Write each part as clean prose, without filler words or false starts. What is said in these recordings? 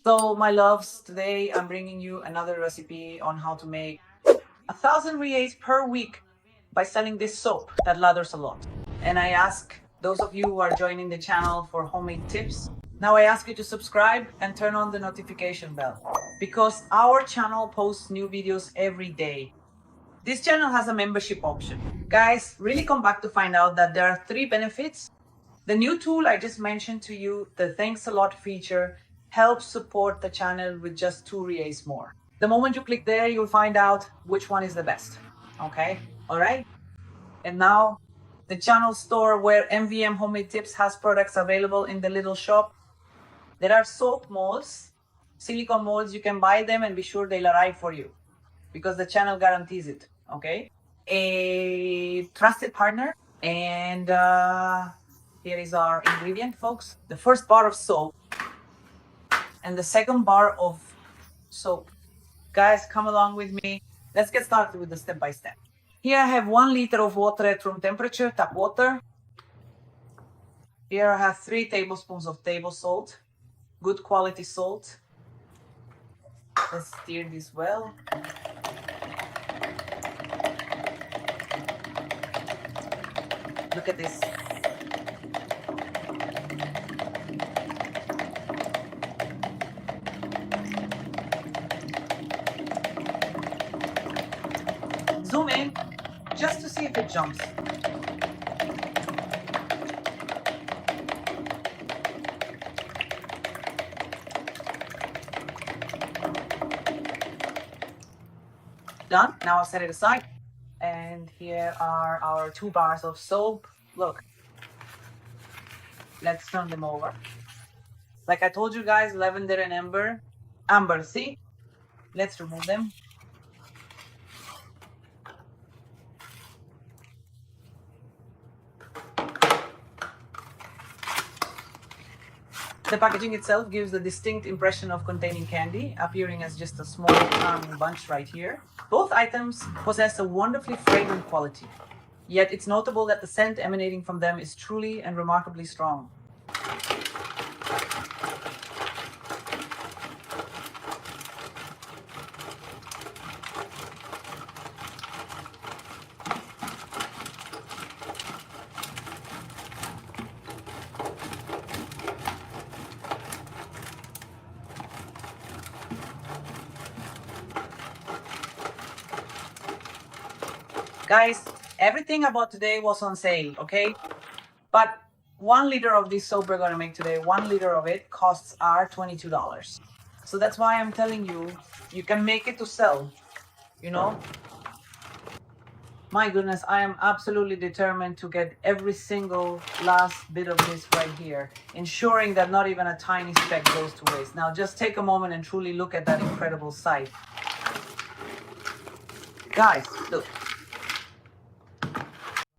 So my loves, today I'm bringing you another recipe on how to make 1,000 reais per week by selling this soap that lathers a lot. And I ask those of you who are joining the channel for homemade tips, now I ask you to subscribe and turn on the notification bell because our channel posts new videos every day. This channel has a membership option. Guys, really come back to find out that there are 3 benefits. The new tool I just mentioned to you, the thanks a lot feature, helps support the channel with just 2 reais more. The moment you click there, you'll find out which one is the best. Okay? All right? And now, the channel store where MVM Homemade Tips has products available in the little shop. There are soap molds, silicone molds. You can buy them and be sure they'll arrive for you because the channel guarantees it. Okay? A trusted partner. And here is our ingredient, folks. The first bar of soap and the second bar of soap. Guys, come along with me. Let's get started with the step by step. Here I have 1 liter of water at room temperature, tap water. Here I have 3 tablespoons of table salt, good quality salt. Let's stir this well. Look at this. Zoom in just to see if it jumps. Done. Now I'll set it aside. And here are our 2 bars of soap. Look. Let's turn them over. Like I told you guys, lavender and amber, see? Let's remove them. The packaging itself gives a distinct impression of containing candy, appearing as just a small charming bunch right here. Both items possess a wonderfully fragrant quality, yet it's notable that the scent emanating from them is truly and remarkably strong. Guys, everything about today was on sale, okay? But 1 liter of this soap we're gonna make today, 1 liter of it costs our $22. So that's why I'm telling you, you can make it to sell, you know? My goodness, I am absolutely determined to get every single last bit of this right here, ensuring that not even a tiny speck goes to waste. Now just take a moment and truly look at that incredible sight. Guys, look.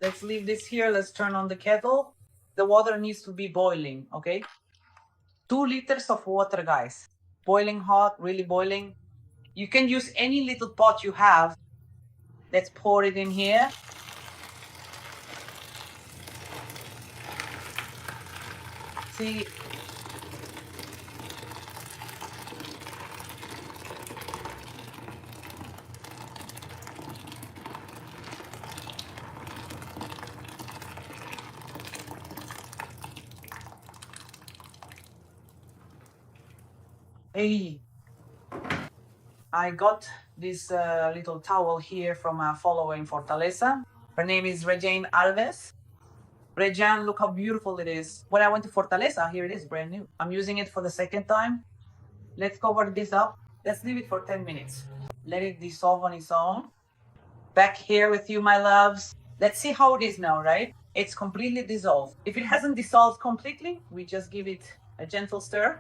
Let's leave this here. Let's turn on the kettle. The water needs to be boiling, okay? 2 liters of water, guys. Boiling hot, really boiling. You can use any little pot you have. Let's pour it in here. See? Hey, I got this little towel here from a follower in Fortaleza. Her name is Rejane Alves. Rejane, look how beautiful it is. When I went to Fortaleza, here it is, brand new. I'm using it for the 2nd time. Let's cover this up. Let's leave it for 10 minutes. Let it dissolve on its own. Back here with you, my loves. Let's see how it is now, right? It's completely dissolved. If it hasn't dissolved completely, we just give it a gentle stir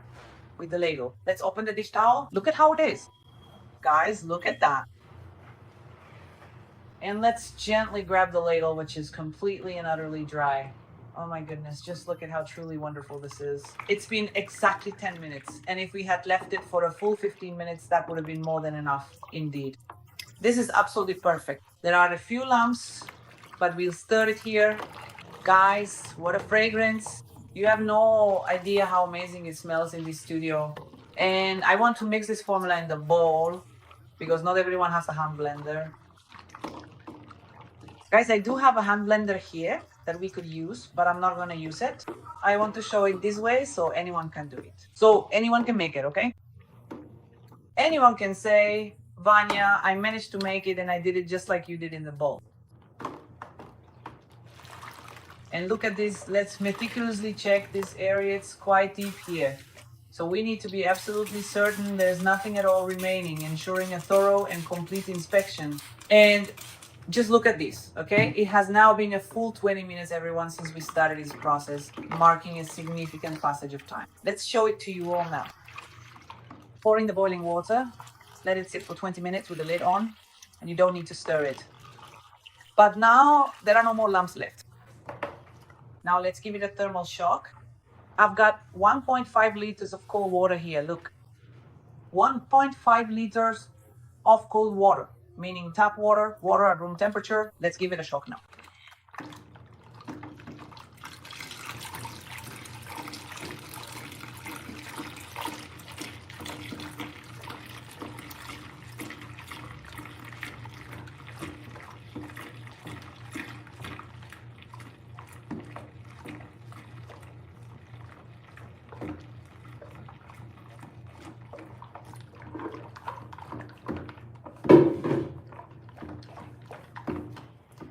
with the ladle. Let's open the dish towel. Look at how it is. Guys, look at that. And let's gently grab the ladle, which is completely and utterly dry. Oh my goodness, just look at how truly wonderful this is. It's been exactly 10 minutes. And if we had left it for a full 15 minutes, that would have been more than enough indeed. This is absolutely perfect. There are a few lumps, but we'll stir it here. Guys, what a fragrance. You have no idea how amazing it smells in this studio. And I want to mix this formula in the bowl because not everyone has a hand blender. Guys, I do have a hand blender here that we could use, but I'm not going to use it. I want to show it this way so anyone can do it. So anyone can make it, okay? Anyone can say, Vanya, I managed to make it and I did it just like you did in the bowl. And look at this. Let's meticulously check this area. It's quite deep here. So we need to be absolutely certain there's nothing at all remaining, ensuring a thorough and complete inspection. And just look at this, okay? It has now been a full 20 minutes, everyone, since we started this process, marking a significant passage of time. Let's show it to you all now. Pour in the boiling water. Let it sit for 20 minutes with the lid on, and you don't need to stir it. But now there are no more lumps left. Now let's give it a thermal shock. I've got 1.5 liters of cold water here. Look, 1.5 liters of cold water, meaning tap water, water at room temperature. Let's give it a shock now.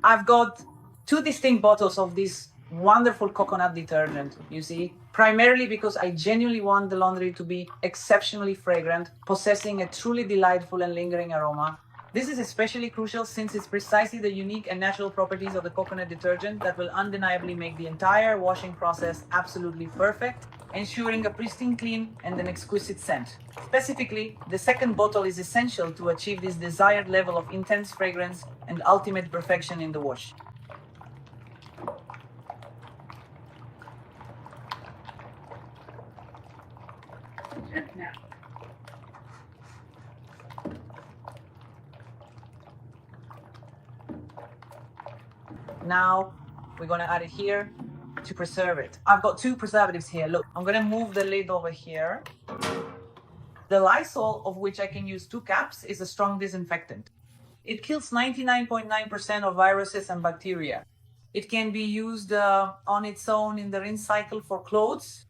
I've got two distinct bottles of this wonderful coconut detergent, you see, primarily because I genuinely want the laundry to be exceptionally fragrant, possessing a truly delightful and lingering aroma. This is especially crucial since it's precisely the unique and natural properties of the coconut detergent that will undeniably make the entire washing process absolutely perfect, ensuring a pristine clean and an exquisite scent. Specifically, the second bottle is essential to achieve this desired level of intense fragrance and ultimate perfection in the wash. Now we're going to add it here to preserve it. I've got two preservatives here. Look, I'm going to move the lid over here. The Lysol, of which I can use 2 caps, is a strong disinfectant. It kills 99.9% of viruses and bacteria. It can be used on its own in the rinse cycle for clothes.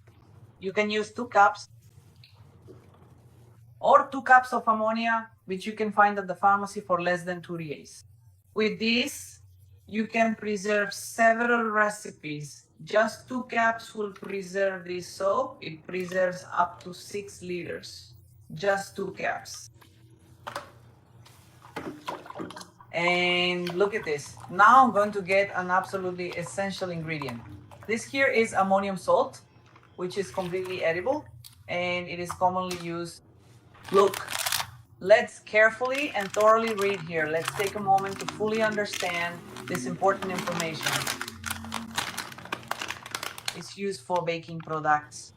You can use 2 caps or 2 cups of ammonia, which you can find at the pharmacy for less than 2 REAIS. With this, you can preserve several recipes. Just 2 caps will preserve this soap. It preserves up to 6 liters. Just 2 caps. And look at this. Now I'm going to get an absolutely essential ingredient. This here is ammonium salt, which is completely edible, and it is commonly used. Look, let's carefully and thoroughly read here. Let's take a moment to fully understand this important information. It's used for baking products.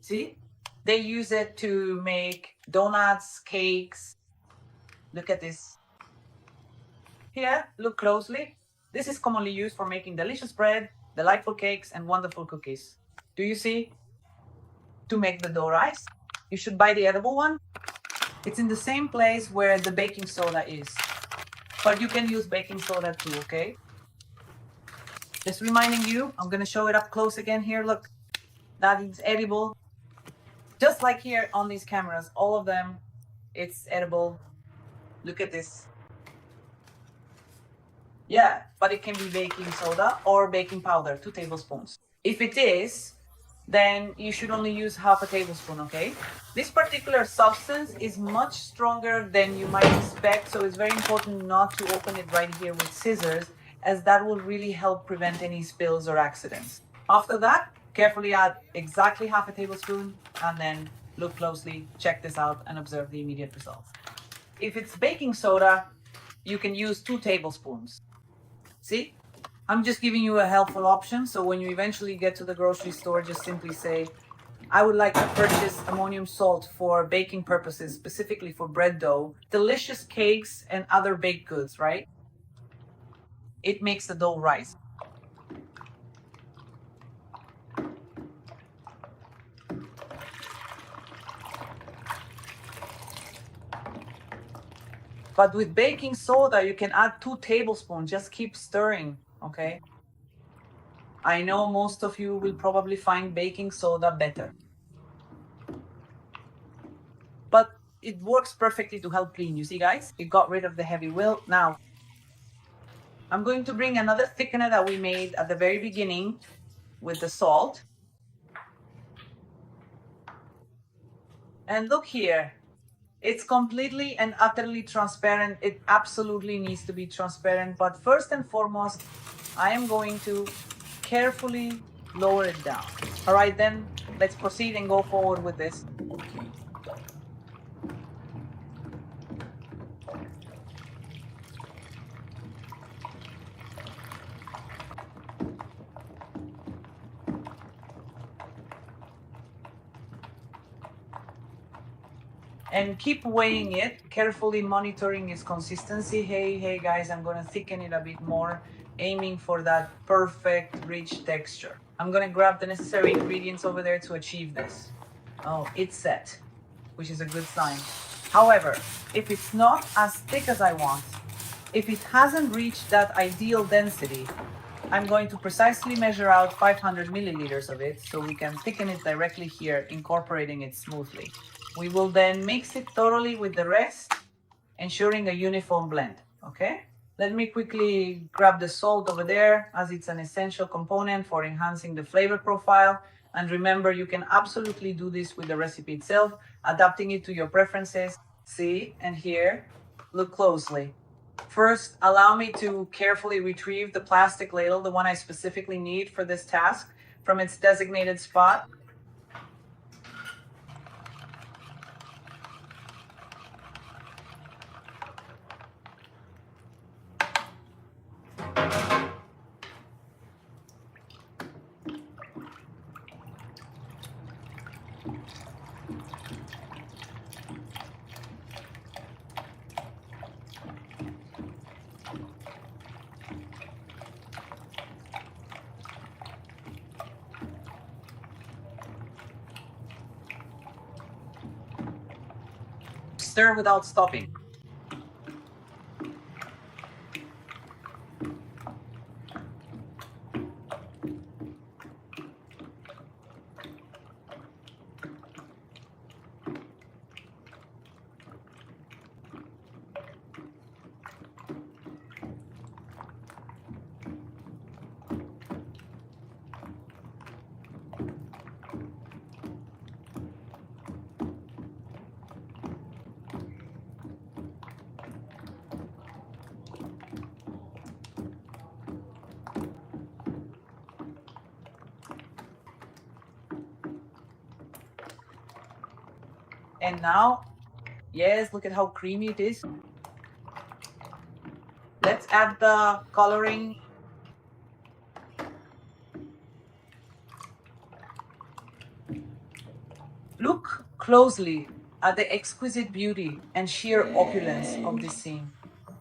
See? They use it to make donuts, cakes. Look at this. Here, look closely. This is commonly used for making delicious bread, delightful cakes, and wonderful cookies. Do you see? To make the dough rise, you should buy the edible one. It's in the same place where the baking soda is. But you can use baking soda too, okay? Just reminding you, I'm going to show it up close again here. Look, that is edible. Just like here on these cameras, all of them, it's edible. Look at this. Yeah, but it can be baking soda or baking powder, 2 tablespoons. If it is, then you should only use half a tablespoon, okay? This particular substance is much stronger than you might expect, so it's very important not to open it right here with scissors, as that will really help prevent any spills or accidents. After that, carefully add exactly half a tablespoon, and then look closely, check this out, and observe the immediate results. If it's baking soda, you can use 2 tablespoons. See? I'm just giving you a helpful option, so when you eventually get to the grocery store, just simply say, I would like to purchase ammonium salt for baking purposes, specifically for bread dough, delicious cakes, and other baked goods, right? It makes the dough rise. But with baking soda, you can add 2 tablespoons. Just keep stirring, okay? I know most of you will probably find baking soda better. But it works perfectly to help clean. You see, guys? It got rid of the heavy wilt. Now, I'm going to bring another thickener that we made at the very beginning with the salt. And look here. It's completely and utterly transparent. It absolutely needs to be transparent. But first and foremost, I am going to carefully lower it down. All right, then let's proceed and go forward with this. And keep weighing it, carefully monitoring its consistency. Hey guys, I'm gonna thicken it a bit more, aiming for that perfect rich texture. I'm gonna grab the necessary ingredients over there to achieve this. Oh, it's set, which is a good sign. However, if it's not as thick as I want, if it hasn't reached that ideal density, I'm going to precisely measure out 500 milliliters of it so we can thicken it directly here, incorporating it smoothly. We will then mix it thoroughly with the rest, ensuring a uniform blend, okay? Let me quickly grab the salt over there, as it's an essential component for enhancing the flavor profile. And remember, you can absolutely do this with the recipe itself, adapting it to your preferences. See and here, look closely. First, allow me to carefully retrieve the plastic ladle, the one I specifically need for this task, from its designated spot. Stir without stopping. And now, yes, look at how creamy it is. Let's add the coloring. Look closely at the exquisite beauty and sheer opulence of this scene.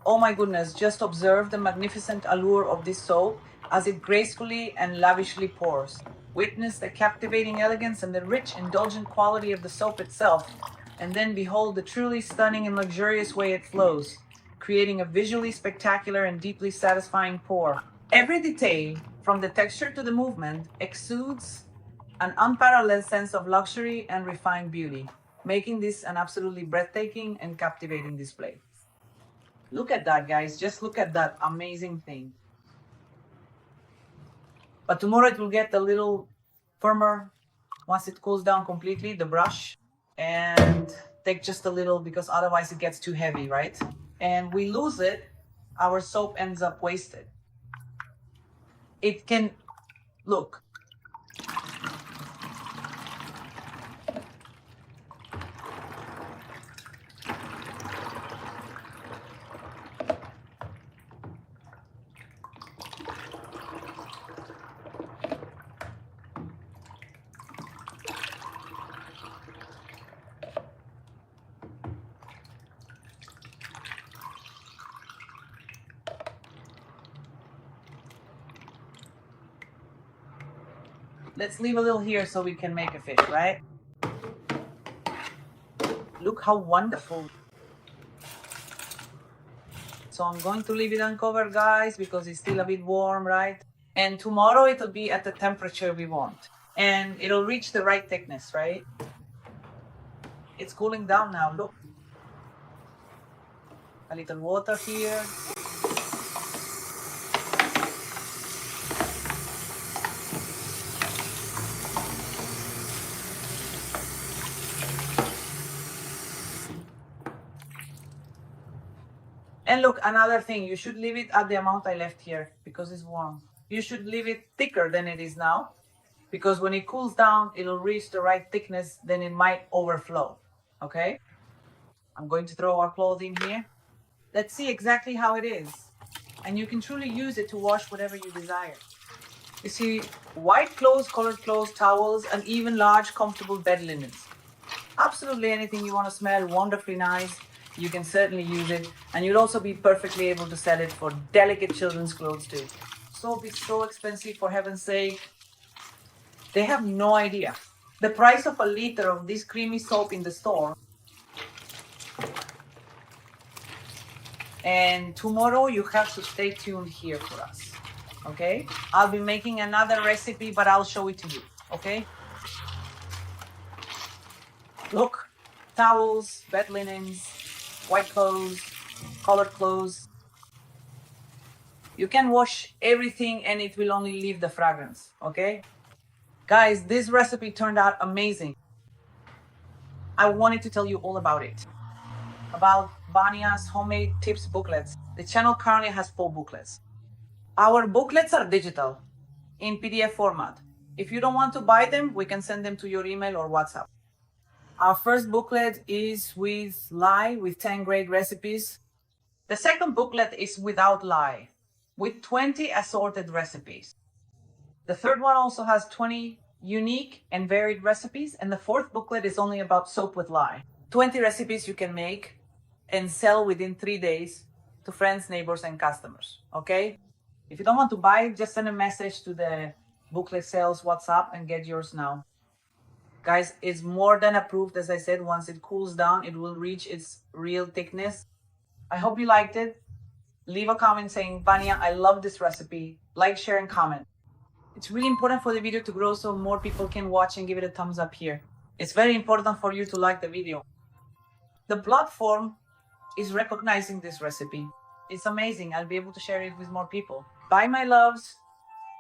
Oh my goodness, just observe the magnificent allure of this soap as it gracefully and lavishly pours. Witness the captivating elegance and the rich, indulgent quality of the soap itself, and then behold the truly stunning and luxurious way it flows, creating a visually spectacular and deeply satisfying pour. Every detail, from the texture to the movement, exudes an unparalleled sense of luxury and refined beauty, making this an absolutely breathtaking and captivating display. Look at that, guys. Just look at that amazing thing. But tomorrow it will get a little firmer once it cools down completely, the brush. And take just a little, because otherwise it gets too heavy, right? And we lose it, our soap ends up wasted. It can, look, let's leave a little here so we can make a fish, right? Look how wonderful. So I'm going to leave it uncovered, guys, because it's still a bit warm, right? And tomorrow it'll be at the temperature we want. And it'll reach the right thickness, right? It's cooling down now, look. A little water here. And look, another thing, you should leave it at the amount I left here because it's warm. You should leave it thicker than it is now because when it cools down, it'll reach the right thickness, then it might overflow, okay? I'm going to throw our clothes in here. Let's see exactly how it is. And you can truly use it to wash whatever you desire. You see, white clothes, colored clothes, towels, and even large, comfortable bed linens. Absolutely anything you want to smell wonderfully nice, you can certainly use it. And you'll also be perfectly able to sell it for delicate children's clothes too. Soap is so expensive, for heaven's sake. They have no idea. The price of a liter of this creamy soap in the store. And tomorrow you have to stay tuned here for us, okay? I'll be making another recipe, but I'll show it to you, okay? Look, towels, bed linens, white clothes, colored clothes. You can wash everything and it will only leave the fragrance, okay? Guys, this recipe turned out amazing. I wanted to tell you all about it. About Vania's homemade tips booklets. The channel currently has 4 booklets. Our booklets are digital, in PDF format. If you don't want to buy them, we can send them to your email or WhatsApp. Our first booklet is with lye, with 10 great recipes. The second booklet is without lye, with 20 assorted recipes. The third one also has 20 unique and varied recipes, and the fourth booklet is only about soap with lye. 20 recipes you can make and sell within 3 days to friends, neighbors, and customers, okay? If you don't want to buy it, just send a message to the booklet sales WhatsApp and get yours now. Guys, it's more than approved. As I said, once it cools down, it will reach its real thickness. I hope you liked it. Leave a comment saying, Vania, I love this recipe. Like, share, and comment. It's really important for the video to grow so more people can watch and give it a thumbs up here. It's very important for you to like the video. The platform is recognizing this recipe. It's amazing. I'll be able to share it with more people. Bye, my loves.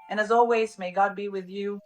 And as always, may God be with you.